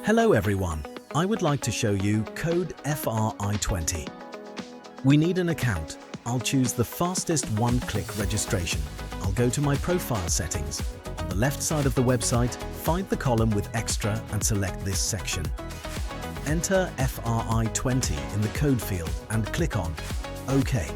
Hello everyone, I would like to show you code FRI20. We need an account. I'll choose the fastest one-click registration. I'll go to my profile settings. On the left side of the website, find the column with extra and select this section. Enter FRI20 in the code field and click on OK.